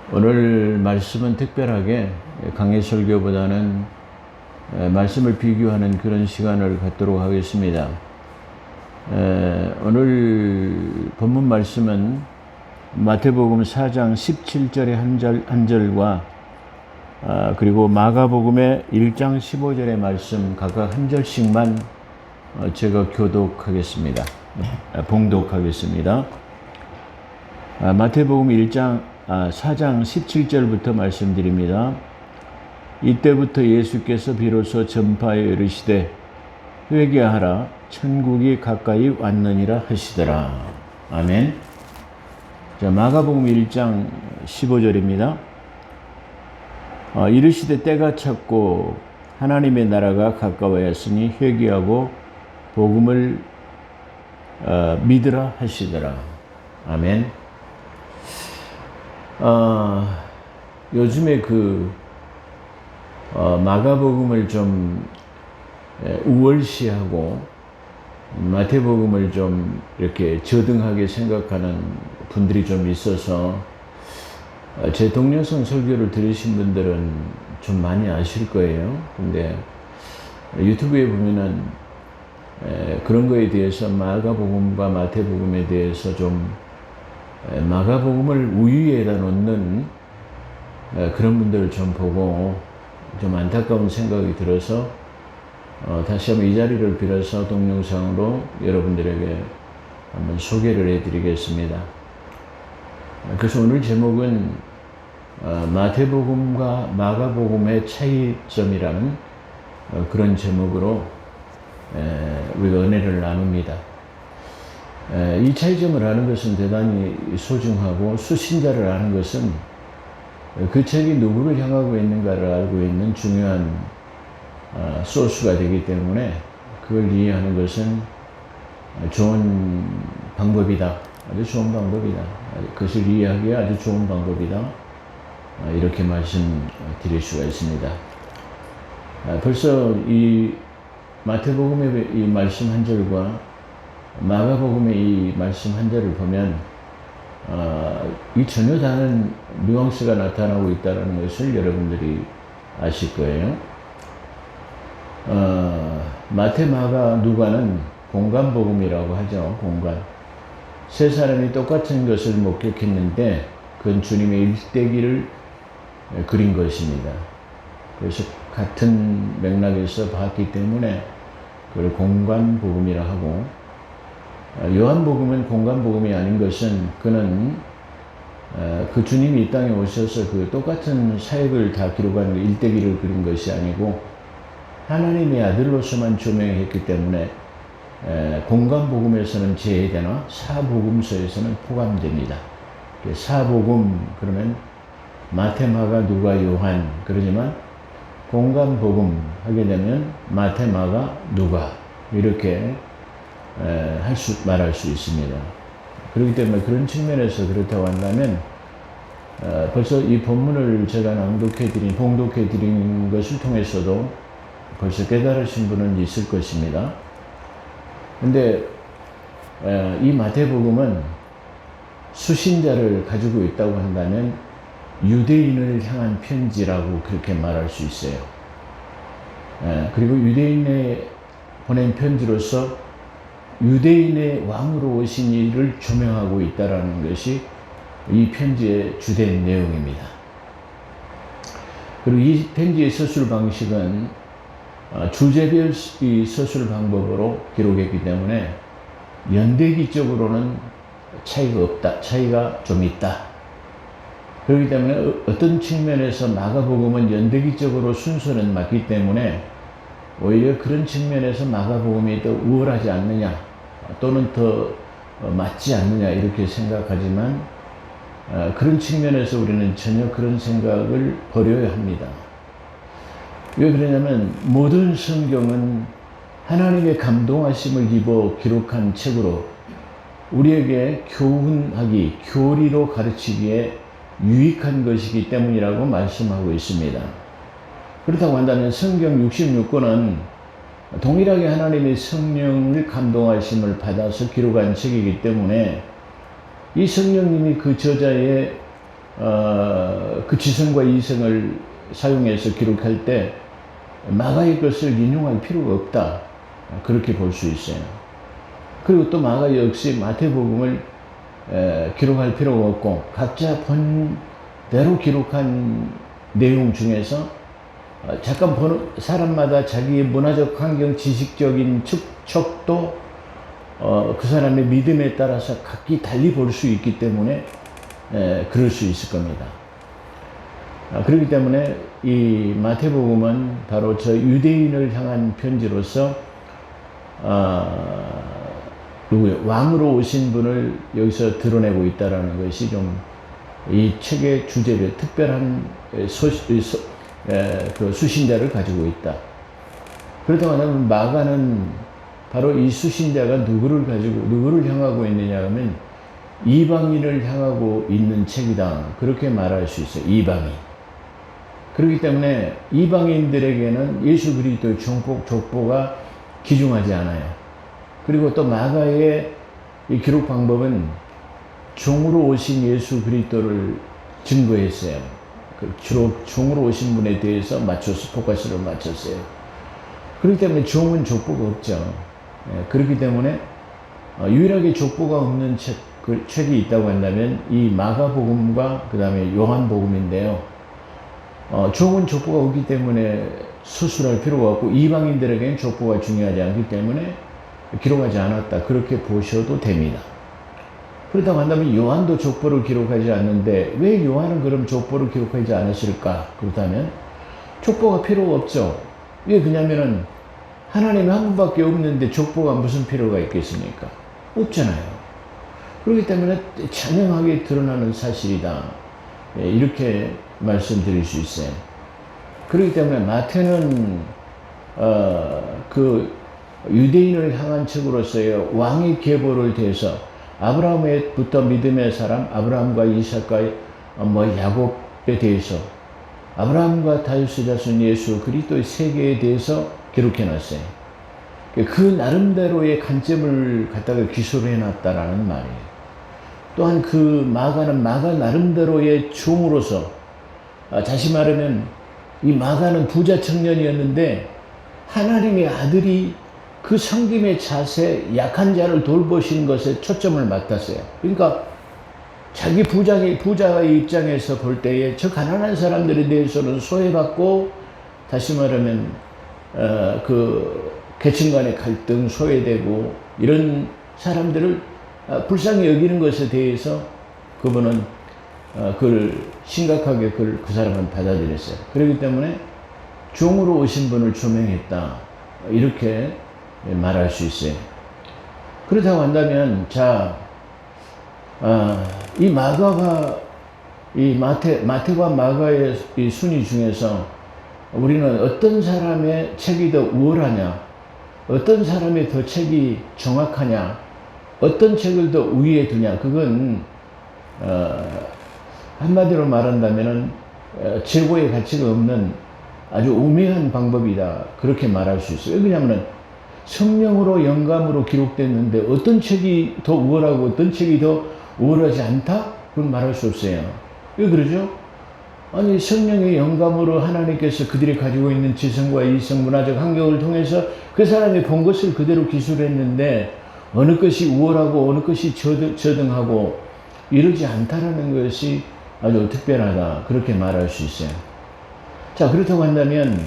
오늘 말씀은 특별하게 강해 설교보다는 말씀을 비교하는 그런 시간을 갖도록 하겠습니다. 오늘 본문 말씀은 마태복음 4장 17절의 한 절과 그리고 마가복음의 1장 15절의 말씀 각각 한 절씩만 제가 봉독하겠습니다. 마태복음 4장 17절부터 말씀드립니다. 이때부터 예수께서 비로소 전파하여 이르시되 회개하라 천국이 가까이 왔느니라 하시더라. 아멘. 자, 마가복음 1장 15절입니다. 이르시되 때가 찼고 하나님의 나라가 가까워였으니 회개하고 복음을 믿으라 하시더라. 아멘. 요즘에 마가복음을 좀 우월시하고 마태복음을 좀 이렇게 저등하게 생각하는 분들이 좀 있어서 제 동영상 설교를 들으신 분들은 좀 많이 아실 거예요. 근데 유튜브에 보면은 그런 거에 대해서 마가복음과 마태복음에 대해서 좀 마가복음을 우위에다 놓는 그런 분들을 좀 보고 좀 안타까운 생각이 들어서 다시 한번 이 자리를 빌어서 동영상으로 여러분들에게 한번 소개를 해드리겠습니다. 그래서 오늘 제목은 마태복음과 마가복음의 차이점이라는 그런 제목으로 우리가 은혜를 나눕니다. 이 차이점을 아는 것은 대단히 소중하고 수신자를 아는 것은 그 책이 누구를 향하고 있는가를 알고 있는 중요한 소스가 되기 때문에 그걸 이해하는 것은 좋은 방법이다. 아주 좋은 방법이다. 그것을 이해하기에 아주 좋은 방법이다. 이렇게 말씀드릴 수가 있습니다. 벌써 이 마태복음의 이 말씀 한 절과 마가복음의 이 말씀 한 절을 보면 이 전혀 다른 뉘앙스가 나타나고 있다는 것을 여러분들이 아실 거예요. 마태, 마가, 누가는 공간복음이라고 하죠. 공간. 세 사람이 똑같은 것을 목격했는데 그건 주님의 일대기를 그린 것입니다. 그래서 같은 맥락에서 봤기 때문에 그걸 공간복음이라 하고, 요한복음은 공간복음이 아닌 것은 그는 그 주님이 이 땅에 오셔서 그 똑같은 사역을 다 기록한 일대기를 그린 것이 아니고 하나님의 아들로서만 조명했기 때문에 공간복음에서는 제외되나 사복음서에서는 포함됩니다. 사복음 그러면 마태, 마가, 누가, 요한 그러지만 공간복음 하게 되면 마태, 마가, 누가 이렇게 말할 수 있습니다. 그렇기 때문에 그런 측면에서 그렇다고 한다면 벌써 이 본문을 제가 봉독해 드린 것을 통해서도 벌써 깨달으신 분은 있을 것입니다. 근데 이 마태복음은 수신자를 가지고 있다고 한다면 유대인을 향한 편지라고 그렇게 말할 수 있어요. 그리고 유대인에 보낸 편지로서 유대인의 왕으로 오신 이를 조명하고 있다는 것이 이 편지의 주된 내용입니다. 그리고 이 편지의 서술 방식은 주제별 이 서술 방법으로 기록했기 때문에 연대기적으로는 차이가 좀 있다. 그렇기 때문에 어떤 측면에서 마가복음은 연대기적으로 순서는 맞기 때문에 오히려 그런 측면에서 마가복음이 더 우월하지 않느냐 또는 더 맞지 않느냐 이렇게 생각하지만 그런 측면에서 우리는 전혀 그런 생각을 버려야 합니다. 왜 그러냐면 모든 성경은 하나님의 감동하심을 입어 기록한 책으로 우리에게 교리로 가르치기에 유익한 것이기 때문이라고 말씀하고 있습니다. 그렇다고 한다면 성경 66권은 동일하게 하나님의 성령을 감동하심을 받아서 기록한 책이기 때문에 이 성령님이 그 저자의 그 지성과 이성을 사용해서 기록할 때 마가의 것을 인용할 필요가 없다. 그렇게 볼 수 있어요. 그리고 또 마가 역시 마태복음을 기록할 필요가 없고 각자 본대로 기록한 내용 중에서 잠깐 보는 사람마다 자기의 문화적 환경, 지식적인 척도 그 사람의 믿음에 따라서 각기 달리 볼 수 있기 때문에 그럴 수 있을 겁니다. 그렇기 때문에 이 마태복음은 바로 저 유대인을 향한 편지로서 왕으로 오신 분을 여기서 드러내고 있다는 것이 좀 이 책의 주제별 특별한 그 수신자를 가지고 있다. 그렇다고 하면 마가는 바로 이 수신자가 누구를 향하고 있느냐 하면 이방인을 향하고 있는 책이다. 그렇게 말할 수 있어요. 이방인. 그렇기 때문에 이방인들에게는 예수 그리스도의 족보가 기중하지 않아요. 그리고 또 마가의 이 기록 방법은 종으로 오신 예수 그리스도를 증거했어요. 주로 종으로 오신 분에 대해서 포커스를 맞췄어요. 그렇기 때문에 종은 족보가 없죠. 그렇기 때문에 유일하게 족보가 없는 책이 있다고 한다면 이 마가복음과 그 다음에 요한복음인데요. 종은 족보가 없기 때문에 수술할 필요가 없고 이방인들에게는 족보가 중요하지 않기 때문에 기록하지 않았다. 그렇게 보셔도 됩니다. 그렇다고 한다면 요한도 족보를 기록하지 않는데 왜 요한은 그럼 족보를 기록하지 않았을까? 그렇다면 족보가 필요가 없죠. 왜 그러냐면은 하나님이 한 분밖에 없는데 족보가 무슨 필요가 있겠습니까? 없잖아요. 그렇기 때문에 자명하게 드러나는 사실이다. 이렇게 말씀드릴 수 있어요. 그렇기 때문에 마태는 그 유대인을 향한 책으로서의 왕의 계보를 대해서 아브라함부터 믿음의 사람 아브라함과 이삭과 야곱에 대해서 아브라함과 다윗의 자손 예수 그리스도의 세계에 대해서 기록해 놨어요. 그 나름대로의 관점을 갖다가 기술해 놨다라는 말이에요. 또한 그 마가는 마가 나름대로의 종으로서 다시 말하면 이 마가는 부자 청년이었는데 하나님의 아들이 그 섬김의 자세, 약한 자를 돌보시는 것에 초점을 맞췄어요. 그러니까 자기 부자의 입장에서 볼 때에 저 가난한 사람들에 대해서는 소외받고 다시 말하면 그 계층 간의 갈등, 소외되고 이런 사람들을 불쌍히 여기는 것에 대해서 그분은 그걸 심각하게 그 사람은 받아들였어요. 그렇기 때문에 종으로 오신 분을 조명했다. 이렇게 말할 수 있어요. 그렇다고 한다면, 이 마가가, 마태와 마가의 이 순위 중에서 우리는 어떤 사람의 책이 더 우월하냐, 어떤 사람의 더 책이 정확하냐, 어떤 책을 더 우위에 두냐, 그건, 한마디로 말한다면은, 최고의 가치가 없는 아주 우매한 방법이다. 그렇게 말할 수 있어요. 왜냐하면 성령으로 영감으로 기록됐는데 어떤 책이 더 우월하고 어떤 책이 더 우월하지 않다? 그건 말할 수 없어요. 왜 그러죠? 아니 성령의 영감으로 하나님께서 그들이 가지고 있는 지성과 이성, 문화적 환경을 통해서 그 사람이 본 것을 그대로 기술했는데 어느 것이 우월하고 어느 것이 저등하고 이러지 않다라는 것이 아주 특별하다. 그렇게 말할 수 있어요. 자, 그렇다고 한다면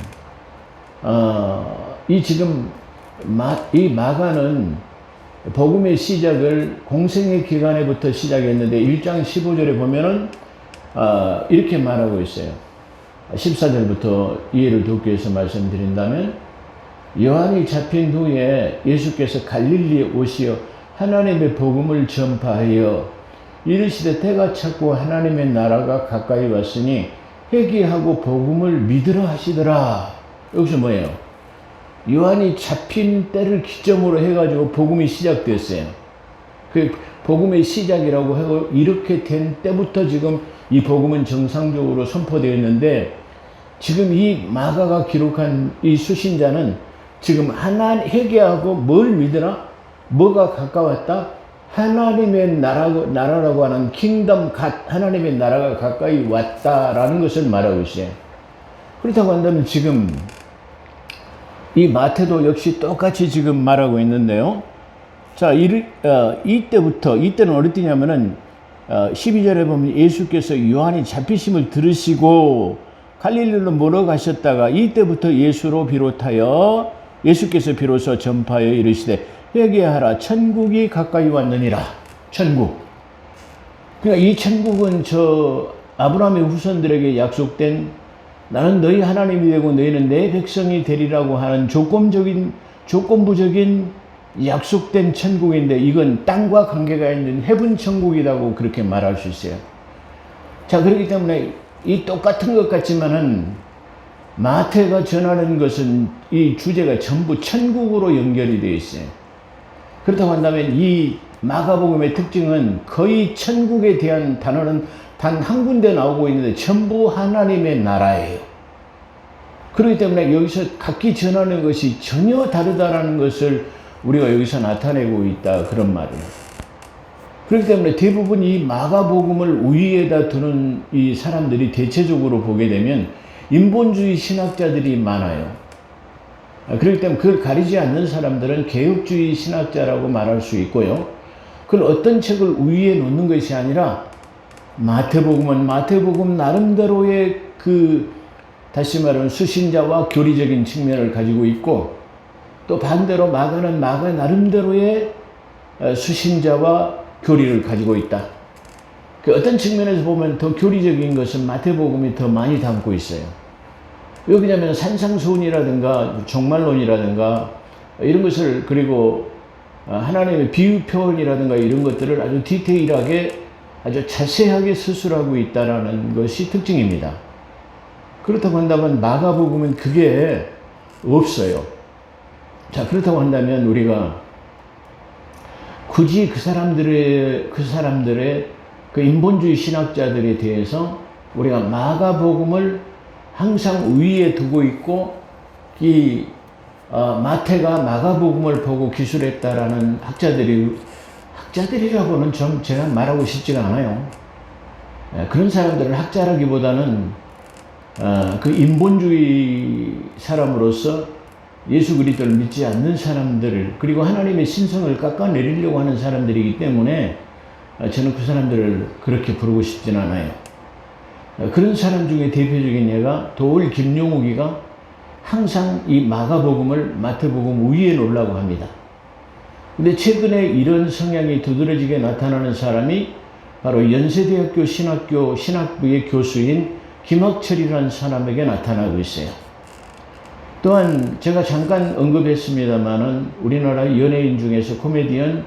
이 마가는 복음의 시작을 공생의 기간에부터 시작했는데 1장 15절에 보면은 이렇게 말하고 있어요. 14절부터 이해를 돕기 위해서 말씀드린다면 요한이 잡힌 후에 예수께서 갈릴리에 오시어 하나님의 복음을 전파하여 이르시되 때가 찼고 하나님의 나라가 가까이 왔으니 회개하고 복음을 믿으라 하시더라. 여기서 뭐예요? 요한이 잡힌 때를 기점으로 해가지고 복음이 시작됐어요. 그 복음의 시작이라고 하고 이렇게 된 때부터 지금 이 복음은 정상적으로 선포되었는데 지금 이 마가가 기록한 이 수신자는 지금 회개하고 뭘 믿으라? 뭐가 가까웠다? 하나님의 나라라고 하는 킹덤 하나님의 나라가 가까이 왔다라는 것을 말하고 있어요. 그렇다고 한다면 지금 이 마태도 역시 똑같이 지금 말하고 있는데요. 자, 이때는 어디 때냐면은 12절에 보면 예수께서 요한이 잡히심을 들으시고 갈릴리로 몰아가셨다가 이때부터 예수께서 비로소 전파하여 이르시되 회개하라 천국이 가까이 왔느니라. 천국. 그러니까 이 천국은 아브라함의 후손들에게 약속된 나는 너희 하나님이 되고 너희는 내 백성이 되리라고 하는 조건부적인 약속된 천국인데 이건 땅과 관계가 있는 해분 천국이라고 그렇게 말할 수 있어요. 자, 그렇기 때문에 이 똑같은 것 같지만은 마태가 전하는 것은 이 주제가 전부 천국으로 연결이 되어 있어요. 그렇다고 한다면 이 마가복음의 특징은 거의 천국에 대한 단어는 단 한 군데 나오고 있는데 전부 하나님의 나라예요. 그렇기 때문에 여기서 각기 전하는 것이 전혀 다르다는 것을 우리가 여기서 나타내고 있다, 그런 말이에요. 그렇기 때문에 대부분 이 마가복음을 우위에다 두는 이 사람들이 대체적으로 보게 되면 인본주의 신학자들이 많아요. 그렇기 때문에 그걸 가리지 않는 사람들은 개혁주의 신학자라고 말할 수 있고요. 그걸 어떤 책을 우위에 놓는 것이 아니라 마태복음은 마태복음 나름대로의 다시 말하면 수신자와 교리적인 측면을 가지고 있고, 또 반대로 마가는 마가 나름대로의 수신자와 교리를 가지고 있다. 어떤 측면에서 보면 더 교리적인 것은 마태복음이 더 많이 담고 있어요. 왜 그러냐면 산상수훈이라든가 종말론이라든가 이런 것을, 그리고 하나님의 비유 표현이라든가 이런 것들을 아주 디테일하게 아주 자세하게 서술하고 있다는 것이 특징입니다. 그렇다고 한다면 마가복음은 그게 없어요. 자, 그렇다고 한다면 우리가 굳이 그 사람들의 인본주의 신학자들에 대해서 우리가 마가복음을 항상 위에 두고 있고, 마태가 마가복음을 보고 기술했다라는 학자들이라고는 좀 제가 말하고 싶지가 않아요. 그런 사람들은 학자라기보다는 그 인본주의 사람으로서 예수 그리스도를 믿지 않는 사람들을, 그리고 하나님의 신성을 깎아내리려고 하는 사람들이기 때문에 저는 그 사람들을 그렇게 부르고 싶진 않아요. 그런 사람 중에 대표적인 예가 도올 김용욱이가 항상 이 마가복음을 마태복음 위에 놓으려고 합니다. 근데 최근에 이런 성향이 두드러지게 나타나는 사람이 바로 연세대학교 신학부의 교수인 김학철이라는 사람에게 나타나고 있어요. 또한 제가 잠깐 언급했습니다마는 우리나라 연예인 중에서 코미디언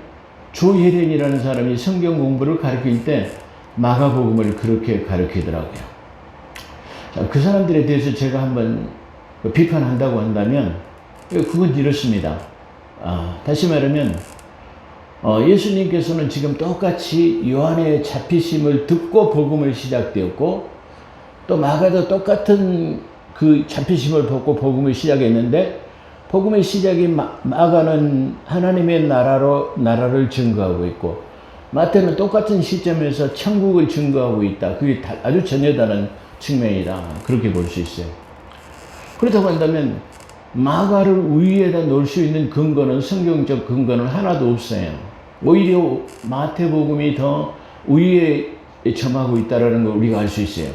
조혜련이라는 사람이 성경 공부를 가르칠 때 마가복음을 그렇게 가르치더라고요. 자, 그 사람들에 대해서 제가 한번 비판한다고 한다면 그건 이렇습니다. 다시 말하면 예수님께서는 지금 똑같이 요한의 잡히심을 듣고 복음을 시작되었고, 또 마가도 똑같은 그 잡히심을 보고 복음을 시작했는데, 복음의 시작이 마가는 하나님의 나라를 증거하고 있고, 마태는 똑같은 시점에서 천국을 증거하고 있다. 그게 아주 전혀 다른 측면이다. 그렇게 볼 수 있어요. 그렇다고 한다면 마가를 위에다 놓을 수 있는 근거는, 성경적 근거는 하나도 없어요. 오히려 마태복음이 더 위에 점하고 있다는 걸 우리가 알 수 있어요.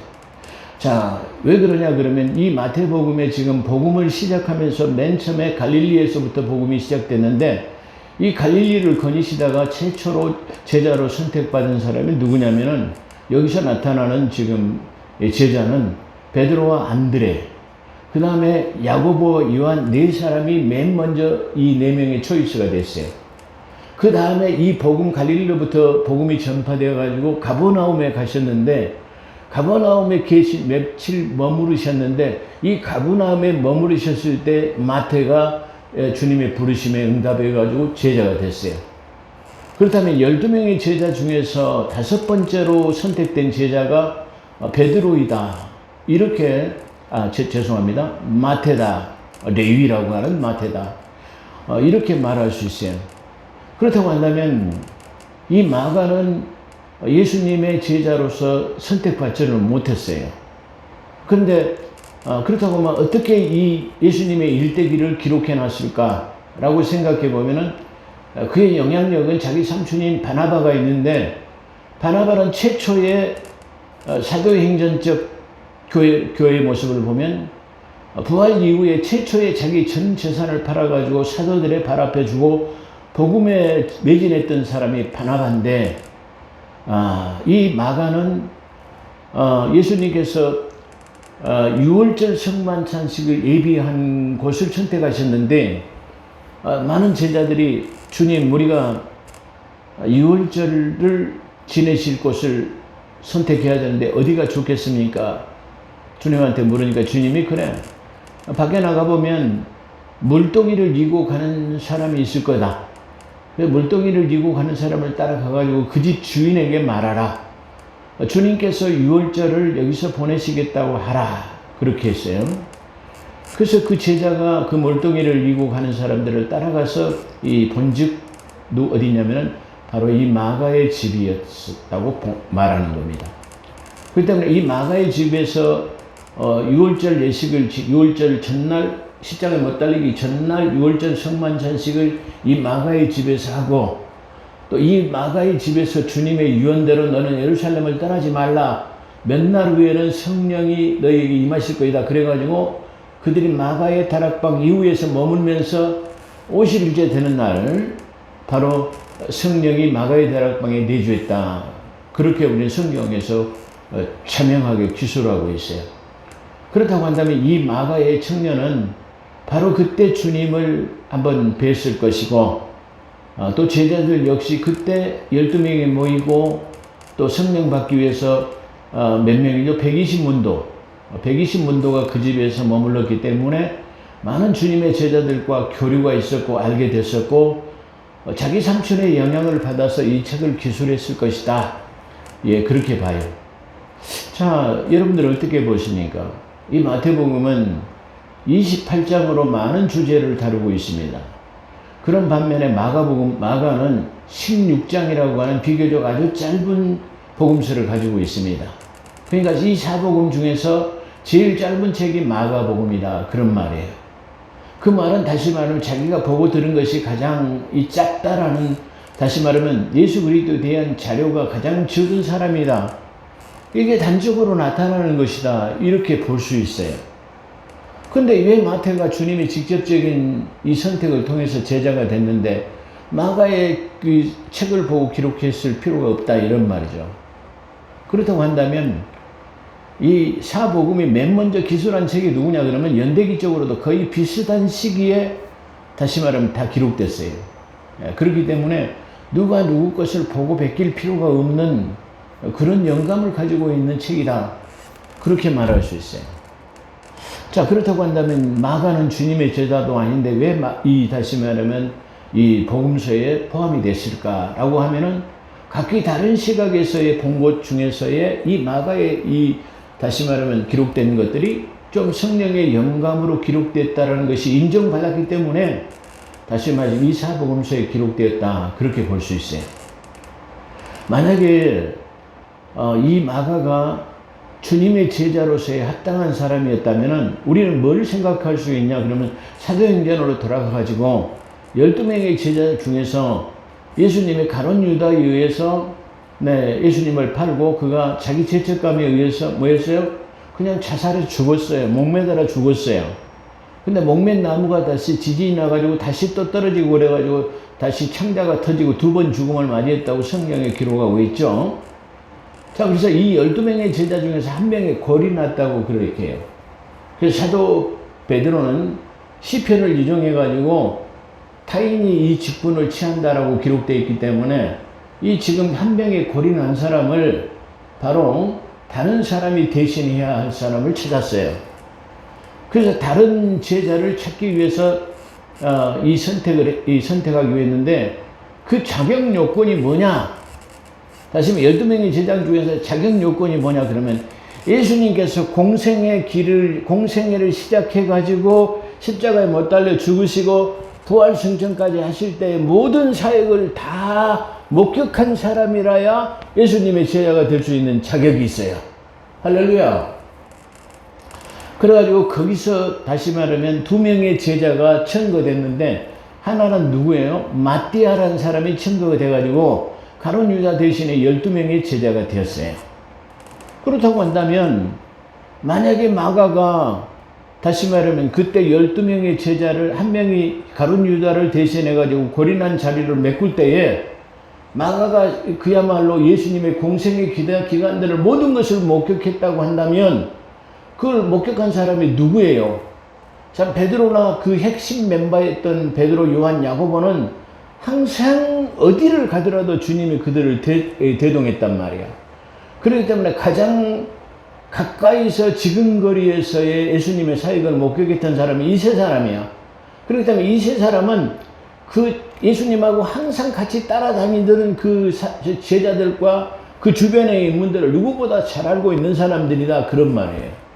자, 왜 그러냐 그러면 이 마태복음에 지금 복음을 시작하면서 맨 처음에 갈릴리에서부터 복음이 시작됐는데, 이 갈릴리를 거니시다가 최초로 제자로 선택받은 사람이 누구냐면은, 여기서 나타나는 지금 제자는 베드로와 안드레, 그 다음에 야고보와 요한 네 사람이 맨 먼저 이 네 명의 초이스가 됐어요. 그 다음에 이 갈릴리로부터 복음이 전파되어 가지고 가버나움에 가셨는데, 가버나움에 며칠 머무르셨는데, 이 가버나움에 머무르셨을 때 마태가 주님의 부르심에 응답해 가지고 제자가 됐어요. 그렇다면 12명의 제자 중에서 5번째로 선택된 제자가 베드로이다. 이렇게 죄송합니다. 마태다. 레위라고 하는 마태다. 이렇게 말할 수 있어요. 그렇다고 한다면 이 마가는 예수님의 제자로서 선택받지를 못했어요. 그런데 그렇다고 하면 어떻게 이 예수님의 일대기를 기록해 놨을까라고 생각해 보면은 그의 영향력은 자기 삼촌인 바나바가 있는데, 바나바는 최초의 사도행전적 교회의 모습을 보면 부활 이후에 최초의 자기 전 재산을 팔아가지고 사도들의 발 앞에 주고 복음에 매진했던 사람이 바나바인데, 이 마가는 예수님께서 유월절 성만찬식을 예비한 곳을 선택하셨는데, 많은 제자들이 주님, 우리가 유월절을 지내실 곳을 선택해야 되는데 어디가 좋겠습니까? 주님한테 물으니까 주님이 그래, 밖에 나가보면 물동이를 이고 가는 사람이 있을 거다. 물동이를 이고 가는 사람을 따라가가지고 그 집 주인에게 말하라. 주님께서 유월절을 여기서 보내시겠다고 하라. 그렇게 했어요. 그래서 그 제자가 그 물동이를 이고 가는 사람들을 따라가서 이 본즉 어디냐면은 바로 이 마가의 집이었다고 말하는 겁니다. 그렇기 때문에 이 마가의 집에서 유월절 예식을, 유월절 전날, 십자가에 못 달리기 전날 유월절 성만찬식을 이 마가의 집에서 하고, 또 이 마가의 집에서 주님의 유언대로 너는 예루살렘을 떠나지 말라. 몇 날 후에는 성령이 너에게 임하실 거이다. 그래가지고 그들이 마가의 다락방 이후에서 머물면서 50일째 되는 날 바로 성령이 마가의 다락방에 내주했다. 그렇게 우리는 성경에서 자명하게 기술하고 있어요. 그렇다고 한다면 이 마가의 청년은 바로 그때 주님을 한번 뵀을 것이고, 또 제자들 역시 그때 12명이 모이고 또 성령 받기 위해서 몇 명이죠? 120문도가 그 집에서 머물렀기 때문에 많은 주님의 제자들과 교류가 있었고 알게 됐었고, 자기 삼촌의 영향을 받아서 이 책을 기술했을 것이다. 예, 그렇게 봐요. 자, 여러분들 어떻게 보십니까? 이 마태복음은 28장으로 많은 주제를 다루고 있습니다. 그런 반면에 마가는 16장이라고 하는 비교적 아주 짧은 복음서를 가지고 있습니다. 그러니까 이 사복음 중에서 제일 짧은 책이 마가복음이다. 그런 말이에요. 그 말은 다시 말하면 자기가 보고 들은 것이 가장 짧다라는, 다시 말하면 예수 그리스도에 대한 자료가 가장 적은 사람이다. 이게 단적으로 나타나는 것이다. 이렇게 볼 수 있어요. 근데 왜 마태가 주님이 직접적인 이 선택을 통해서 제자가 됐는데 마가의 그 책을 보고 기록했을 필요가 없다. 이런 말이죠. 그렇다고 한다면 이 사복음이 맨 먼저 기술한 책이 누구냐 그러면 연대기적으로도 거의 비슷한 시기에 다시 말하면 다 기록됐어요. 그렇기 때문에 누가 누구 것을 보고 베낄 필요가 없는 그런 영감을 가지고 있는 책이다. 그렇게 말할 수 있어요. 자, 그렇다고 한다면 마가는 주님의 제자도 아닌데 왜 다시 말하면 이 복음서에 포함이 됐을까라고 하면은 각기 다른 시각에서의 본 것 중에서의 이 마가의 이 다시 말하면 기록된 것들이 좀 성령의 영감으로 기록됐다라는 것이 인정받았기 때문에 다시 말하면 이 사복음서에 기록되었다. 그렇게 볼 수 있어요. 만약에 이 마가가 주님의 제자로서의 합당한 사람이었다면 우리는 뭘 생각할 수 있냐 그러면 사도행전으로 돌아가가지고 12명의 제자 중에서 예수님의 가룟 유다에 의해서 예수님을 팔고 그가 자기 죄책감에 의해서 뭐였어요? 그냥 자살해 죽었어요. 목매달아 죽었어요. 근데 목맨 나무가 다시 지진이 나가지고 다시 또 떨어지고 그래가지고 다시 창자가 터지고 2번 죽음을 맞이했다고 성경에 기록하고 있죠. 자, 그래서 이 12명의 제자 중에서 한 명의 골이 났다고 그렇게 해요. 그래서 사도 베드로는 시편을 인용해가지고 타인이 이 직분을 취한다라고 기록되어 있기 때문에 이 지금 한 명의 골이 난 사람을 바로 다른 사람이 대신해야 할 사람을 찾았어요. 그래서 다른 제자를 찾기 위해서 선택하기 위했는데 그 자격 요건이 뭐냐? 다시 말해 12명의 제자 중에서 자격 요건이 뭐냐 그러면 예수님께서 공생애를 시작해가지고 십자가에 못 달려 죽으시고 부활 승천까지 하실 때 모든 사역을 다 목격한 사람이라야 예수님의 제자가 될 수 있는 자격이 있어요. 할렐루야. 그래가지고 거기서 다시 말하면 2명의 제자가 천거됐는데 하나는 누구예요? 마띠아라는 사람이 천거가 돼가지고 가룟 유다 대신에 12명의 제자가 되었어요. 그렇다고 한다면 만약에 마가가 다시 말하면 그때 12명의 제자를 한 명이 가룟 유다를 대신해가지고 고린한 자리를 메꿀 때에 마가가 그야말로 예수님의 공생의 기간들을 모든 것을 목격했다고 한다면 그걸 목격한 사람이 누구예요? 참 베드로나 그 핵심 멤버였던 베드로, 요한, 야고보는 항상 어디를 가더라도 주님이 그들을 대동했단 말이야. 그렇기 때문에 가장 가까이서 지근거리에서의 예수님의 사역을 목격했던 사람이 이 세 사람이야. 그렇기 때문에 이 세 사람은 그 예수님하고 항상 같이 따라다니던 그 제자들과 그 주변의 인물들을 누구보다 잘 알고 있는 사람들이다, 그런 말이에요.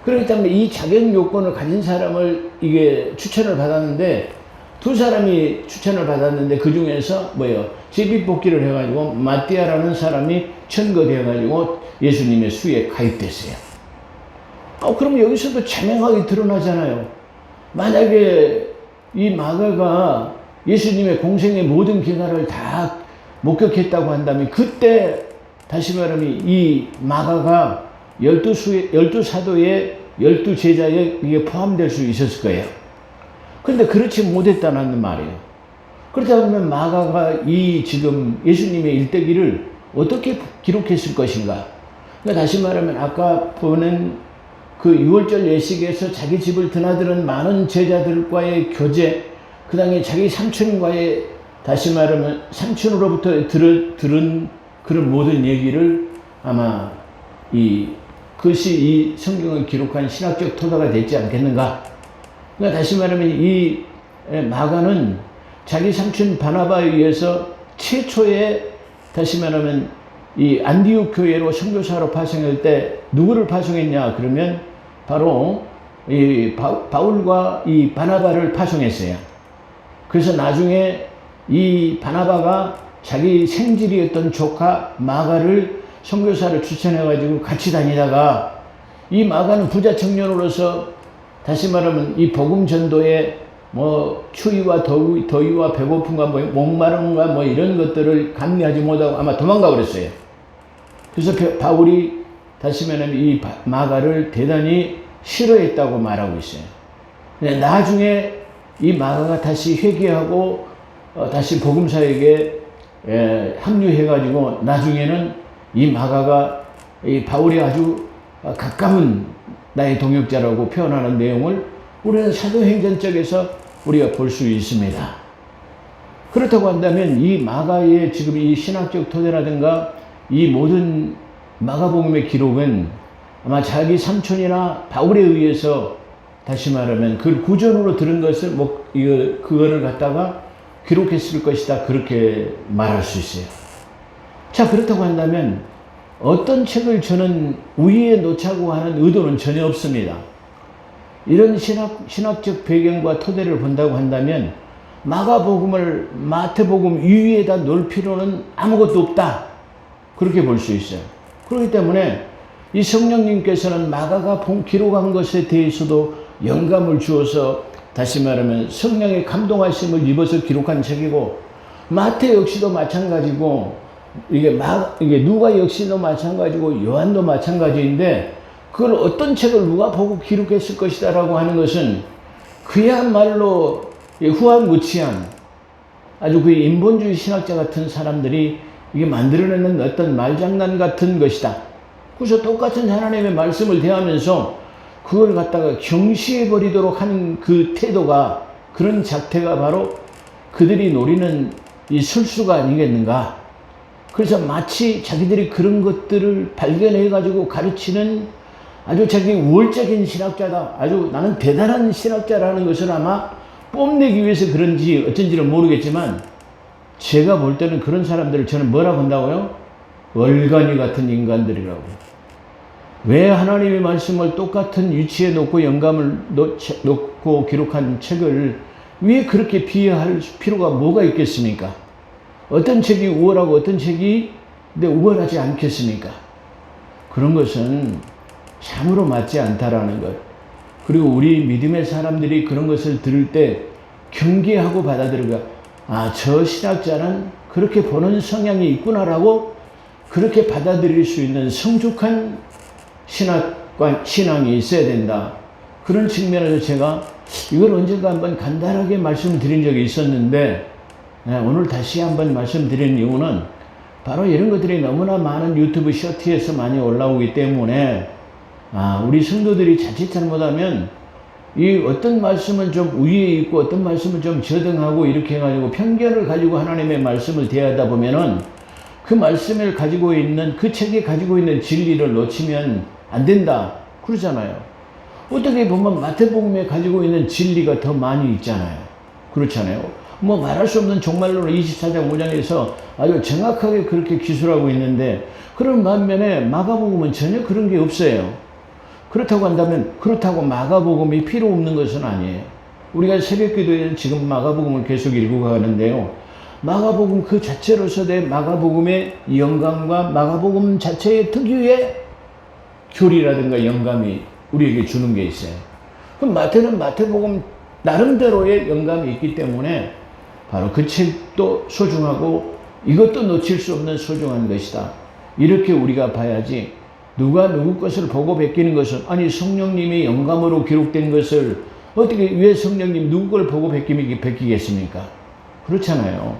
그렇기 때문에 이 자격 요건을 가진 사람을 이게 추천을 받았는데 2사람이 추천을 받았는데 그 중에서 뭐예요? 제비뽑기를 해가지고 마띠아라는 사람이 천거되어가지고 예수님의 수에 가입됐어요. 그럼 여기서도 자명하게 드러나잖아요. 만약에 이 마가가 예수님의 공생의 모든 기간을 다 목격했다고 한다면 그때 다시 말하면 이 마가가 12사도의 12제자에 이게 포함될 수 있었을 거예요. 그런데 그렇지 못했다는 말이에요. 그렇다면 마가가 이 지금 예수님의 일대기를 어떻게 기록했을 것인가? 그러니까 다시 말하면 아까 보는 그 6월절 예식에서 자기 집을 드나드는 많은 제자들과의 교제, 그 다음에 자기 삼촌과의 다시 말하면 삼촌으로부터 들은 그런 모든 얘기를 아마 그것이 이 성경을 기록한 신학적 토대가 되지 않겠는가? 그러니까 다시 말하면 이 마가는 자기 삼촌 바나바에 의해서 최초의 다시 말하면 이 안디옥 교회로 선교사로 파송할 때 누구를 파송했냐? 그러면 바로 이 바울과 이 바나바를 파송했어요. 그래서 나중에 이 바나바가 자기 생질이었던 조카 마가를 선교사를 추천해가지고 같이 다니다가 이 마가는 부자 청년으로서 다시 말하면 이 복음 전도에 뭐 추위와 더위와 배고픔과 뭐 목마름과 뭐 이런 것들을 감내하지 못하고 아마 도망가 버렸어요. 그래서 바울이 다시 말하면 이 마가를 대단히 싫어했다고 말하고 있어요. 근데 나중에 이 마가가 다시 회개하고 다시 복음사에게 합류해가지고 나중에는 이 마가가 이 바울이 아주 가까운 나의 동역자라고 표현하는 내용을 우리는 사도행전 쪽에서 우리가 볼 수 있습니다. 그렇다고 한다면 이 마가의 지금 이 신학적 토대라든가 이 모든 마가복음의 기록은 아마 자기 삼촌이나 바울에 의해서 다시 말하면 그 구전으로 들은 것을 그거를 갖다가 기록했을 것이다, 그렇게 말할 수 있어요. 자, 그렇다고 한다면 어떤 책을 저는 우위에 놓자고 하는 의도는 전혀 없습니다. 이런 신학적 배경과 토대를 본다고 한다면 마가복음을 마태복음 위에다 놓을 필요는 아무것도 없다, 그렇게 볼 수 있어요. 그렇기 때문에 이 성령님께서는 마가가 기록한 것에 대해서도 영감을 주어서 다시 말하면 성령의 감동하심을 입어서 기록한 책이고, 마태 역시도 마찬가지고, 이게 누가 역시도 마찬가지고 요한도 마찬가지인데, 그걸 어떤 책을 누가 보고 기록했을 것이다라고 하는 것은 그야말로 후한무치한 아주 그 인본주의 신학자 같은 사람들이 이게 만들어내는 어떤 말장난 같은 것이다. 그래서 똑같은 하나님의 말씀을 대하면서 그걸 갖다가 경시해버리도록 하는 그 태도가, 그런 작태가 바로 그들이 노리는 이 술수가 아니겠는가. 그래서 마치 자기들이 그런 것들을 발견해가지고 가르치는 아주 자기 우월적인 신학자다, 아주 나는 대단한 신학자라는 것을 아마 뽐내기 위해서 그런지 어쩐지는 모르겠지만, 제가 볼 때는 그런 사람들을 저는 뭐라 본다고요? 얼간이 같은 인간들이라고. 왜 하나님의 말씀을 똑같은 위치에 놓고 영감을 놓고 기록한 책을 왜 그렇게 비하할 필요가 뭐가 있겠습니까? 어떤 책이 우월하고 어떤 책이 우월하지 않겠습니까? 그런 것은 참으로 맞지 않다라는 것. 그리고 우리 믿음의 사람들이 그런 것을 들을 때 경계하고 받아들여가, 저 신학자는 그렇게 보는 성향이 있구나라고 그렇게 받아들일 수 있는 성숙한 신앙이 있어야 된다. 그런 측면에서 제가 이걸 언젠가 한번 간단하게 말씀드린 적이 있었는데, 오늘 다시 한번 말씀드리는 이유는 바로 이런 것들이 너무나 많은 유튜브 쇼트에서 많이 올라오기 때문에, 우리 성도들이 자칫 잘못하면 이 어떤 말씀은 좀 우위에 있고 어떤 말씀은 좀 저등하고 이렇게 해가지고 편견을 가지고 하나님의 말씀을 대하다 보면은 그 말씀을 가지고 있는, 그 책이 가지고 있는 진리를 놓치면 안 된다 그러잖아요. 어떻게 보면 마태복음에 가지고 있는 진리가 더 많이 있잖아요. 그렇잖아요. 뭐 말할 수 없는 종말론을 24장 5장에서 아주 정확하게 그렇게 기술하고 있는데, 그런 반면에 마가복음은 전혀 그런 게 없어요. 그렇다고 한다면, 그렇다고 마가복음이 필요 없는 것은 아니에요. 우리가 새벽기도에 지금 마가복음을 계속 읽고 가는데요, 마가복음 그 자체로서 내 마가복음의 영감과 마가복음 자체의 특유의 교리라든가 영감이 우리에게 주는 게 있어요. 그럼 마태는 마태복음 나름대로의 영감이 있기 때문에 바로 그 책도 소중하고 이것도 놓칠 수 없는 소중한 것이다. 이렇게 우리가 봐야지, 누가 누구 것을 보고 베끼는 것은, 성령님이 영감으로 기록된 것을 어떻게 왜 성령님 누구 걸 보고 베끼겠습니까? 그렇잖아요.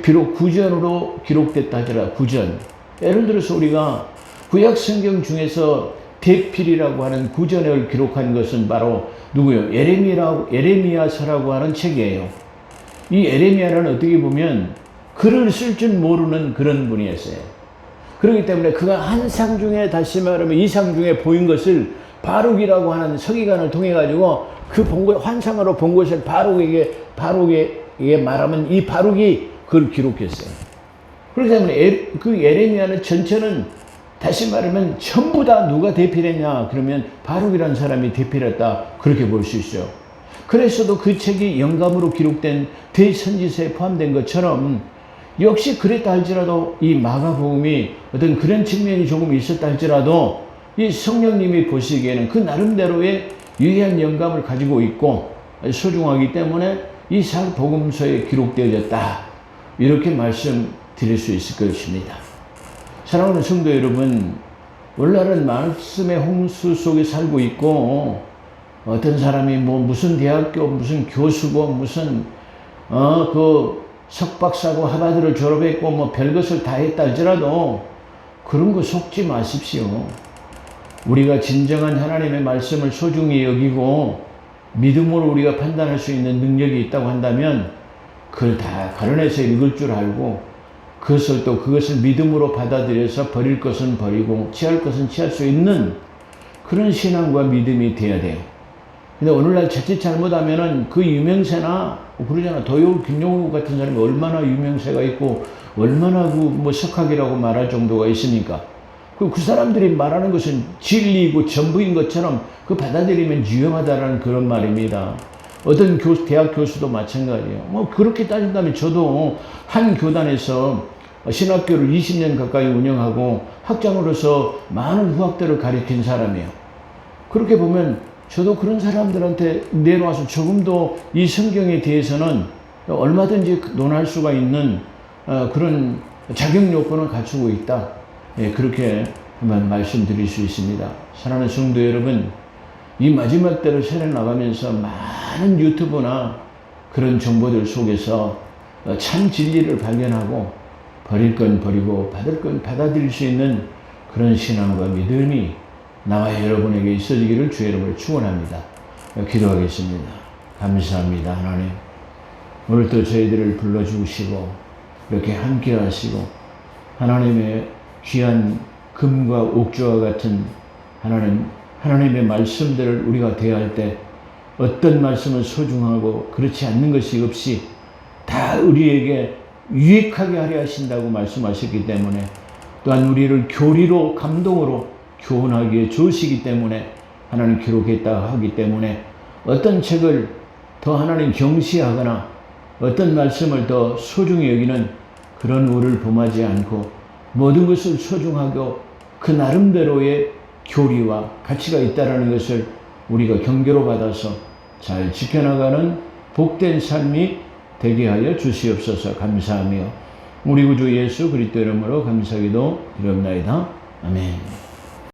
비록 구전으로 기록됐다 하더라. 구전. 예를 들어서 우리가 구약 성경 중에서 대필이라고 하는 구전을 기록한 것은 바로 누구요? 예레미야서라고 하는 책이에요. 이 예레미야는 어떻게 보면 글을 쓸 줄 모르는 그런 분이었어요. 그렇기 때문에 그가 한 상 중에, 다시 말하면 이 상 중에 보인 것을 바룩이라고 하는 서기관을 통해 가지고 그 환상으로 본 것을 바룩에게 말하면 이 바룩이 그걸 기록했어요. 그렇기 때문에 그 예레미야는 전체는, 다시 말하면 전부 다 누가 대필했냐 그러면 바룩이라는 사람이 대필했다, 그렇게 볼 수 있어요. 그래서도 그 책이 영감으로 기록된 대선지서에 포함된 것처럼, 역시 그랬다 할지라도 이 마가복음이 어떤 그런 측면이 조금 있었다 할지라도 이 성령님이 보시기에는 그 나름대로의 유의한 영감을 가지고 있고 소중하기 때문에 이 복음서에 기록되어졌다, 이렇게 말씀드릴 수 있을 것입니다. 사랑하는 성도 여러분, 오늘날은 말씀의 홍수 속에 살고 있고, 어떤 사람이 무슨 대학교 무슨 교수고 무슨 석박사고 하버드를 졸업했고 별것을 다 했다 할지라도 그런 거 속지 마십시오. 우리가 진정한 하나님의 말씀을 소중히 여기고 믿음으로 우리가 판단할 수 있는 능력이 있다고 한다면 그걸 다 가려내서 읽을 줄 알고, 그것을 믿음으로 받아들여서 버릴 것은 버리고 취할 것은 취할 수 있는 그런 신앙과 믿음이 돼야 돼요. 근데 오늘날 자칫 잘못하면은 그 유명세나 그러잖아. 도요 김용우 같은 사람이 얼마나 유명세가 있고 얼마나 석학이라고 말할 정도가 있으니까 그 사람들이 말하는 것은 진리이고 전부인 것처럼 받아들이면 위험하다라는 그런 말입니다. 어떤 대학 교수도 마찬가지예요. 그렇게 따진다면 저도 한 교단에서 신학교를 20년 가까이 운영하고 학장으로서 많은 후학들을 가르친 사람이에요. 그렇게 보면 저도 그런 사람들한테 내놓아서 조금도 이 성경에 대해서는 얼마든지 논할 수가 있는 그런 자격 요건을 갖추고 있다. 그렇게 한번 말씀드릴 수 있습니다. 사랑하는 성도 여러분, 이 마지막 때를 살아나가면서 많은 유튜브나 그런 정보들 속에서 참 진리를 발견하고 버릴 건 버리고 받을 건 받아들일 수 있는 그런 신앙과 믿음이 나와 여러분에게 있어지기를 주 여러분을 축원합니다. 기도하겠습니다. 감사합니다. 하나님, 오늘도 저희들을 불러주시고 이렇게 함께 하시고 하나님의 귀한 금과 옥조와 같은 하나님의 말씀들을 우리가 대할 때 어떤 말씀은 소중하고 그렇지 않는 것이 없이 다 우리에게 유익하게 하려 하신다고 말씀하셨기 때문에, 또한 우리를 교리로 감동으로 교훈하기에 좋으시기 때문에 하나님 기록했다 하기 때문에 어떤 책을 더 하나님 경시하거나 어떤 말씀을 더 소중히 여기는 그런 우를 범하지 않고 모든 것을 소중하고 그 나름대로의 교리와 가치가 있다는 것을 우리가 경계로 받아서 잘 지켜나가는 복된 삶이 되게 하여 주시옵소서. 감사하며 우리 구주 예수 그리스도 이름으로 감사기도 이옵나이다. 아멘.